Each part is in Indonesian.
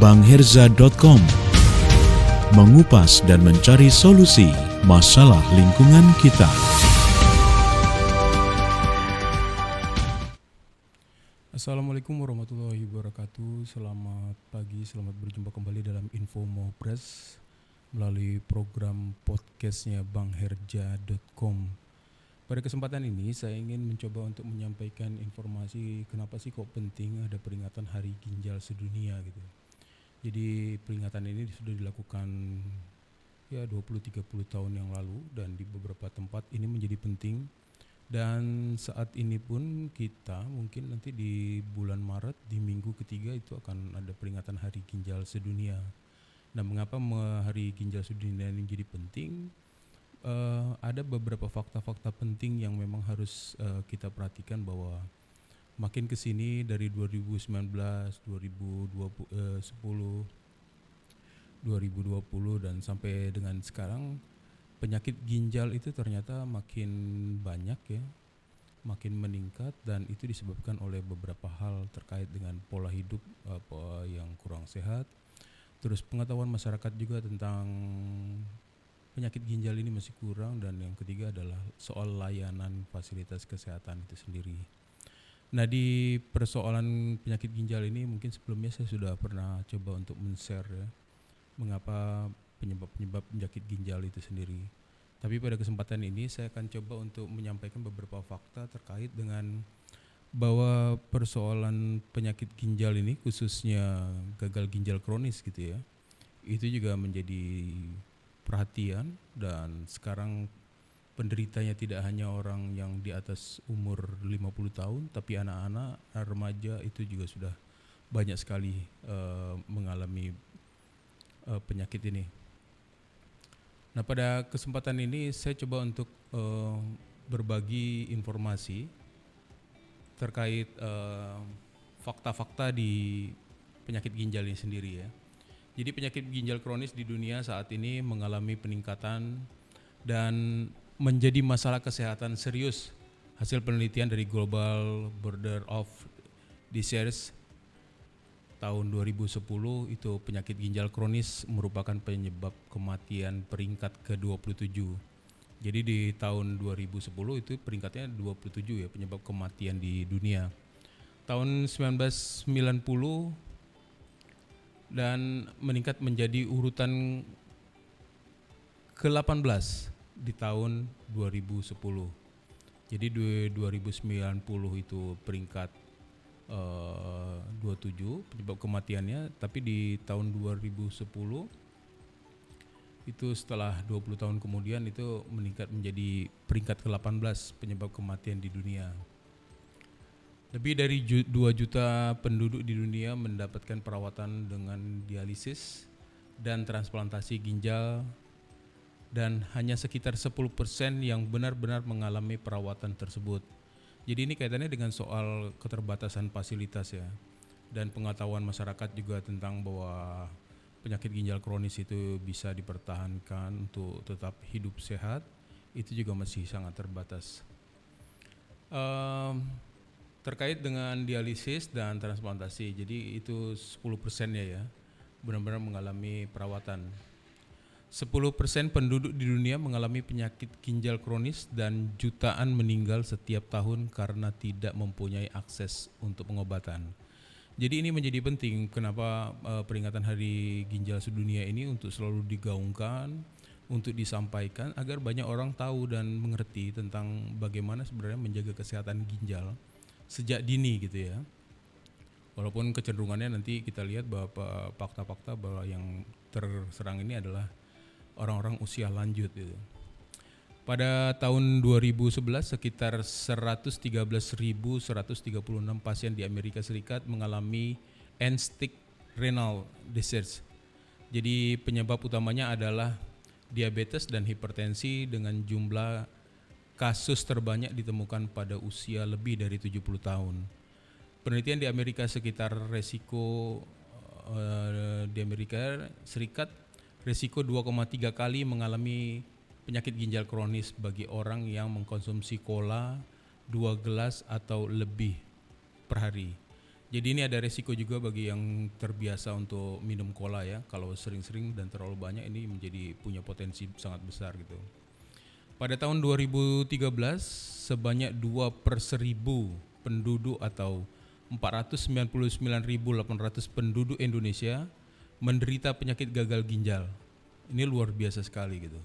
bangherza.com, mengupas dan mencari solusi masalah lingkungan kita. Assalamualaikum warahmatullahi wabarakatuh. Selamat pagi, selamat berjumpa kembali dalam Info Mopres melalui program podcastnya bangherza.com. Pada kesempatan ini saya ingin mencoba untuk menyampaikan informasi kenapa sih kok penting ada peringatan Hari Ginjal Sedunia gitu. Jadi peringatan ini sudah dilakukan 20-30 tahun yang lalu dan di beberapa tempat ini menjadi penting. Dan saat ini pun kita mungkin nanti di bulan Maret di minggu ketiga itu akan ada peringatan Hari Ginjal Sedunia. Nah, mengapa Hari Ginjal Sedunia ini jadi penting? Ada beberapa fakta-fakta penting yang memang harus kita perhatikan bahwa makin kesini dari 2019, 2020, 2020 dan sampai dengan sekarang penyakit ginjal itu ternyata makin banyak ya, makin meningkat dan itu disebabkan oleh beberapa hal terkait dengan pola hidup yang kurang sehat. Terus pengetahuan masyarakat juga tentang penyakit ginjal ini masih kurang dan yang ketiga adalah soal layanan fasilitas kesehatan itu sendiri. Nah, di persoalan penyakit ginjal ini mungkin sebelumnya saya sudah pernah coba untuk men-share ya, mengapa penyebab penyakit ginjal itu sendiri. Tapi pada kesempatan ini saya akan coba untuk menyampaikan beberapa fakta terkait dengan bahwa persoalan penyakit ginjal ini khususnya gagal ginjal kronis gitu ya, itu juga menjadi perhatian dan sekarang penderitanya tidak hanya orang yang di atas umur 50 tahun tapi anak-anak, remaja itu juga sudah banyak sekali mengalami penyakit ini. Nah, pada kesempatan ini saya coba untuk berbagi informasi terkait fakta-fakta di penyakit ginjal ini sendiri ya. Jadi penyakit ginjal kronis di dunia saat ini mengalami peningkatan dan menjadi masalah kesehatan serius. Hasil penelitian dari Global Burden of Disease tahun 2010 itu penyakit ginjal kronis merupakan penyebab kematian peringkat ke-27. Jadi di tahun 2010 itu peringkatnya 27 ya penyebab kematian di dunia. Tahun 1990 dan meningkat menjadi urutan ke-18 di tahun 2010. Jadi di 2090 itu peringkat 27 penyebab kematiannya, tapi di tahun 2010 itu setelah 20 tahun kemudian itu meningkat menjadi peringkat ke-18 penyebab kematian di dunia. Lebih dari 2 juta penduduk di dunia mendapatkan perawatan dengan dialisis dan transplantasi ginjal dan hanya sekitar 10% yang benar-benar mengalami perawatan tersebut. Jadi ini kaitannya dengan soal keterbatasan fasilitas ya, dan pengetahuan masyarakat juga tentang bahwa penyakit ginjal kronis itu bisa dipertahankan untuk tetap hidup sehat, itu juga masih sangat terbatas. Terkait dengan dialisis dan transplantasi, jadi itu 10% ya benar-benar mengalami perawatan. 10% penduduk di dunia mengalami penyakit ginjal kronis dan jutaan meninggal setiap tahun karena tidak mempunyai akses untuk pengobatan. Jadi ini menjadi penting kenapa peringatan Hari Ginjal Sedunia ini untuk selalu digaungkan, untuk disampaikan agar banyak orang tahu dan mengerti tentang bagaimana sebenarnya menjaga kesehatan ginjal sejak dini gitu ya. Walaupun kecenderungannya nanti kita lihat bahwa fakta-fakta bahwa yang terserang ini adalah orang-orang usia lanjut gitu. Pada tahun 2011 sekitar 113.136 pasien di Amerika Serikat mengalami end-stage renal disease. Jadi penyebab utamanya adalah diabetes dan hipertensi dengan jumlah kasus terbanyak ditemukan pada usia lebih dari 70 tahun. Penelitian di Amerika sekitar resiko di Amerika Serikat resiko 2,3 kali mengalami penyakit ginjal kronis bagi orang yang mengkonsumsi cola 2 gelas atau lebih per hari. Jadi ini ada resiko juga bagi yang terbiasa untuk minum cola ya. Kalau sering-sering dan terlalu banyak ini menjadi punya potensi sangat besar gitu. Pada tahun 2013 sebanyak 2/1000 penduduk atau 499.800 penduduk Indonesia menderita penyakit gagal ginjal. Ini luar biasa sekali gitu.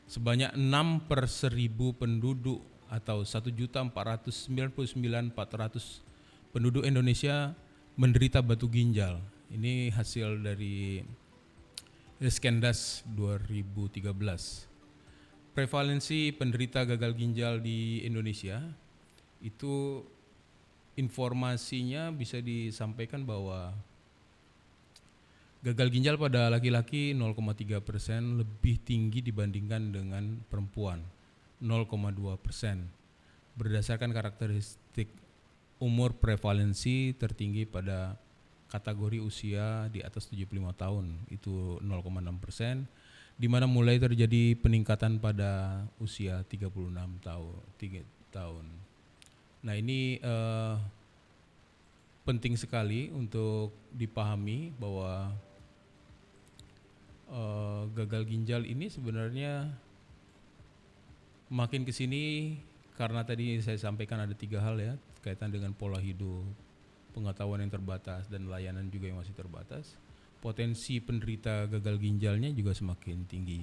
Sebanyak 6/1000 penduduk atau 1.499.400 penduduk Indonesia menderita batu ginjal. Ini hasil dari Skendas 2013. Prevalensi penderita gagal ginjal di Indonesia itu informasinya bisa disampaikan bahwa gagal ginjal pada laki-laki 0,3% lebih tinggi dibandingkan dengan perempuan 0,2%. Berdasarkan karakteristik umur, prevalensi tertinggi pada kategori usia di atas 75 tahun itu 0,6%, di mana mulai terjadi peningkatan pada usia 36 tahun. Nah, ini penting sekali untuk dipahami bahwa gagal ginjal ini sebenarnya makin ke sini karena tadi saya sampaikan ada 3 hal ya, kaitan dengan pola hidup, pengetahuan yang terbatas, dan layanan juga yang masih terbatas. Potensi penderita gagal ginjalnya juga semakin tinggi.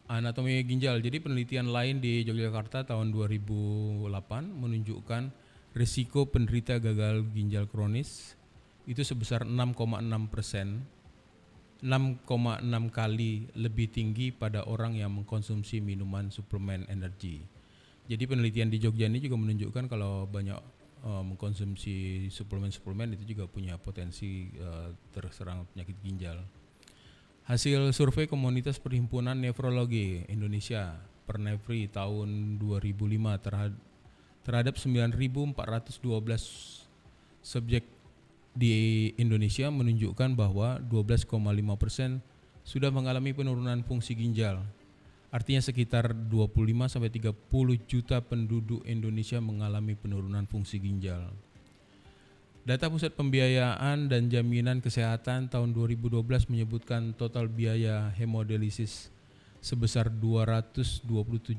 Anatomi ginjal. Jadi penelitian lain di Yogyakarta tahun 2008 menunjukkan risiko penderita gagal ginjal kronis itu sebesar 6,6%, 6,6 kali lebih tinggi pada orang yang mengkonsumsi minuman suplemen energi. Jadi penelitian di Jogja ini juga menunjukkan kalau banyak mengkonsumsi suplemen-suplemen itu juga punya potensi terserang penyakit ginjal. Hasil survei Komunitas Perhimpunan Nefrologi Indonesia (Pernefri) tahun 2005 terhadap 9.412 subjek di Indonesia menunjukkan bahwa 12,5% sudah mengalami penurunan fungsi ginjal. Artinya sekitar 25-30 juta penduduk Indonesia mengalami penurunan fungsi ginjal. Data Pusat Pembiayaan dan Jaminan Kesehatan tahun 2012 menyebutkan total biaya hemodialisis sebesar 227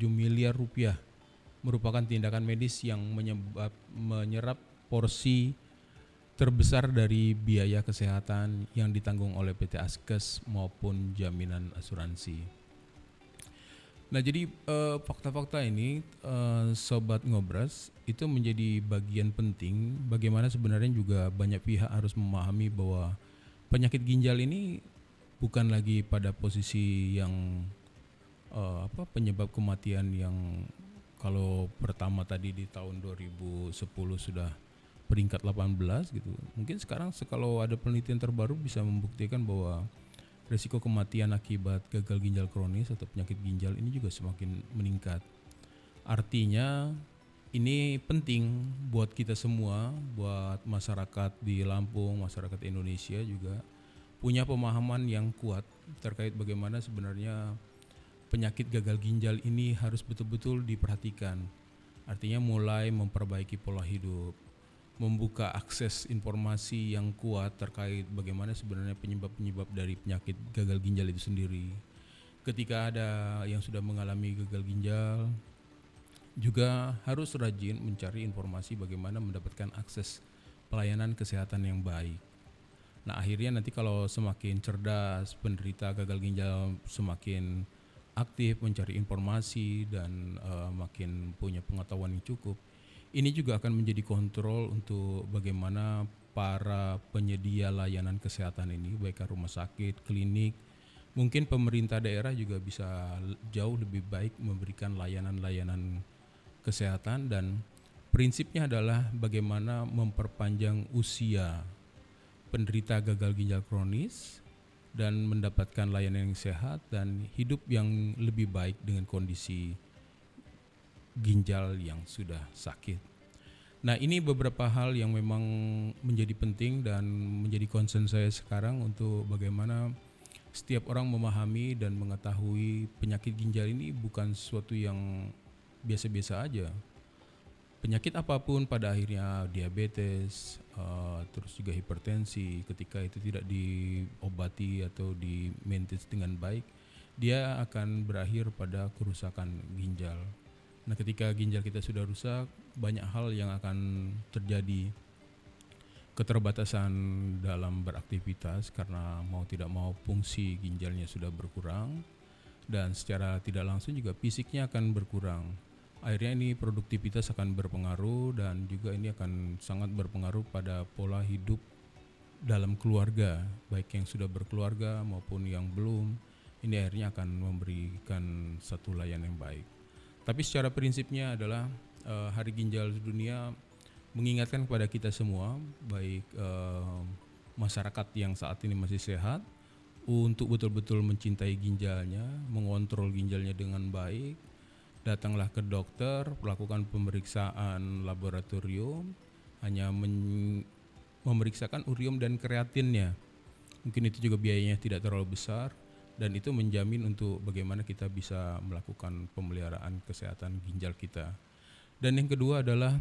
miliar rupiah, merupakan tindakan medis yang menyerap porsi terbesar dari biaya kesehatan yang ditanggung oleh PT Askes maupun jaminan asuransi. Nah, jadi fakta-fakta ini Sobat Ngobras itu menjadi bagian penting bagaimana sebenarnya juga banyak pihak harus memahami bahwa penyakit ginjal ini bukan lagi pada posisi yang penyebab kematian yang kalau pertama tadi di tahun 2010 sudah peringkat 18 gitu. Mungkin sekarang kalau ada penelitian terbaru bisa membuktikan bahwa risiko kematian akibat gagal ginjal kronis atau penyakit ginjal ini juga semakin meningkat. Artinya ini penting buat kita semua, buat masyarakat di Lampung, masyarakat Indonesia juga punya pemahaman yang kuat terkait bagaimana sebenarnya penyakit gagal ginjal ini harus betul-betul diperhatikan. Artinya mulai memperbaiki pola hidup, membuka akses informasi yang kuat terkait bagaimana sebenarnya penyebab-penyebab dari penyakit gagal ginjal itu sendiri. Ketika ada yang sudah mengalami gagal ginjal, juga harus rajin mencari informasi bagaimana mendapatkan akses pelayanan kesehatan yang baik. Nah, akhirnya nanti kalau semakin cerdas penderita gagal ginjal semakin aktif mencari informasi dan makin punya pengetahuan yang cukup, ini juga akan menjadi kontrol untuk bagaimana para penyedia layanan kesehatan ini, baik rumah sakit, klinik, mungkin pemerintah daerah juga bisa jauh lebih baik memberikan layanan-layanan kesehatan, dan prinsipnya adalah bagaimana memperpanjang usia penderita gagal ginjal kronis dan mendapatkan layanan yang sehat dan hidup yang lebih baik dengan kondisi ginjal yang sudah sakit. Nah, ini beberapa hal yang memang menjadi penting dan menjadi concern saya sekarang untuk bagaimana setiap orang memahami dan mengetahui penyakit ginjal ini bukan sesuatu yang biasa-biasa aja. penyakit apapun pada akhirnya diabetes, terus juga hipertensi, ketika itu tidak diobati atau di maintenance dengan baik, dia akan berakhir pada kerusakan ginjal. Nah, ketika ginjal kita sudah rusak, banyak hal yang akan terjadi. Keterbatasan dalam beraktivitas karena mau tidak mau fungsi ginjalnya sudah berkurang, dan secara tidak langsung juga fisiknya akan berkurang. Akhirnya ini produktivitas akan berpengaruh, dan juga ini akan sangat berpengaruh pada pola hidup dalam keluarga, baik yang sudah berkeluarga maupun yang belum. Ini akhirnya akan memberikan satu layanan yang baik. Tapi secara prinsipnya adalah Hari Ginjal Sedunia mengingatkan kepada kita semua, baik masyarakat yang saat ini masih sehat, untuk betul-betul mencintai ginjalnya, mengontrol ginjalnya dengan baik. Datanglah ke dokter, lakukan pemeriksaan laboratorium, hanya memeriksakan urium dan kreatinnya. Mungkin itu juga biayanya tidak terlalu besar, dan itu menjamin untuk bagaimana kita bisa melakukan pemeliharaan kesehatan ginjal kita. Dan yang kedua adalah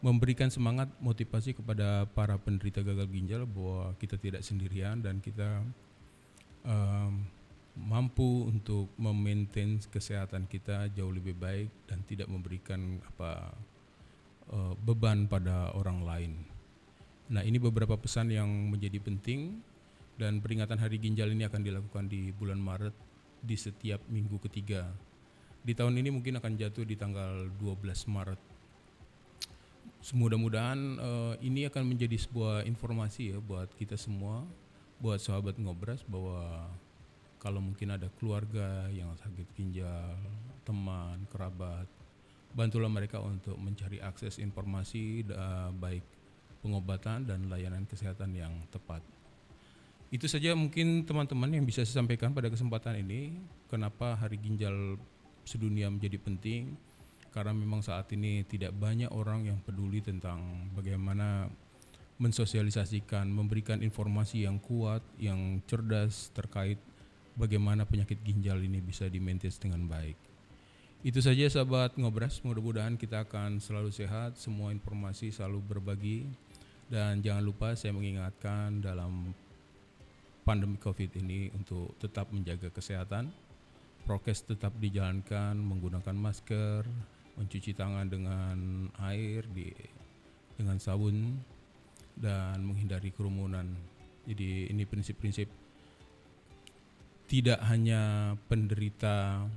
memberikan semangat motivasi kepada para penderita gagal ginjal bahwa kita tidak sendirian, dan kita mampu untuk memaintain kesehatan kita jauh lebih baik dan tidak memberikan beban pada orang lain. Nah, ini beberapa pesan yang menjadi penting, dan peringatan Hari Ginjal ini akan dilakukan di bulan Maret di setiap minggu ketiga. Di tahun ini mungkin akan jatuh di tanggal 12 Maret. Mudah-mudahan ini akan menjadi sebuah informasi ya buat kita semua, buat sahabat Ngobras, bahwa kalau mungkin ada keluarga yang sakit ginjal, teman, kerabat, bantulah mereka untuk mencari akses informasi baik pengobatan dan layanan kesehatan yang tepat. Itu saja mungkin teman-teman yang bisa saya sampaikan pada kesempatan ini. Kenapa Hari Ginjal Sedunia menjadi penting? Karena memang saat ini tidak banyak orang yang peduli tentang bagaimana mensosialisasikan, memberikan informasi yang kuat, yang cerdas terkait bagaimana penyakit ginjal ini bisa di-maintain dengan baik. Itu saja sahabat Ngobras, mudah-mudahan kita akan selalu sehat, semua informasi selalu berbagi, dan jangan lupa saya mengingatkan dalam pandemi COVID ini untuk tetap menjaga kesehatan, prokes tetap dijalankan, menggunakan masker, mencuci tangan dengan air dengan sabun, dan menghindari kerumunan. Jadi ini prinsip-prinsip tidak hanya penderita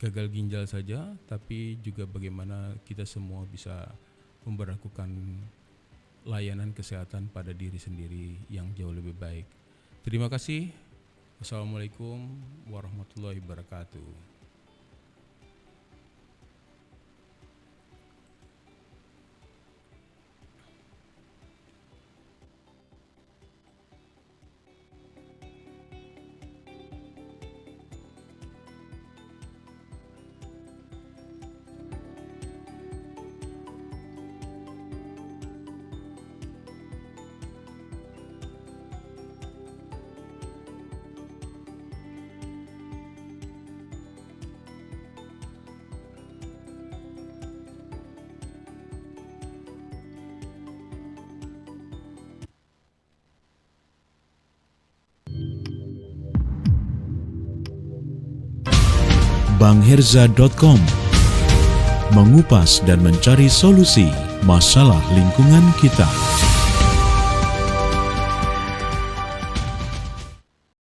gagal ginjal saja, tapi juga bagaimana kita semua bisa memberlakukan layanan kesehatan pada diri sendiri yang jauh lebih baik. Terima kasih. Wassalamualaikum warahmatullahi wabarakatuh. Bangherza.com mengupas dan mencari solusi masalah lingkungan kita.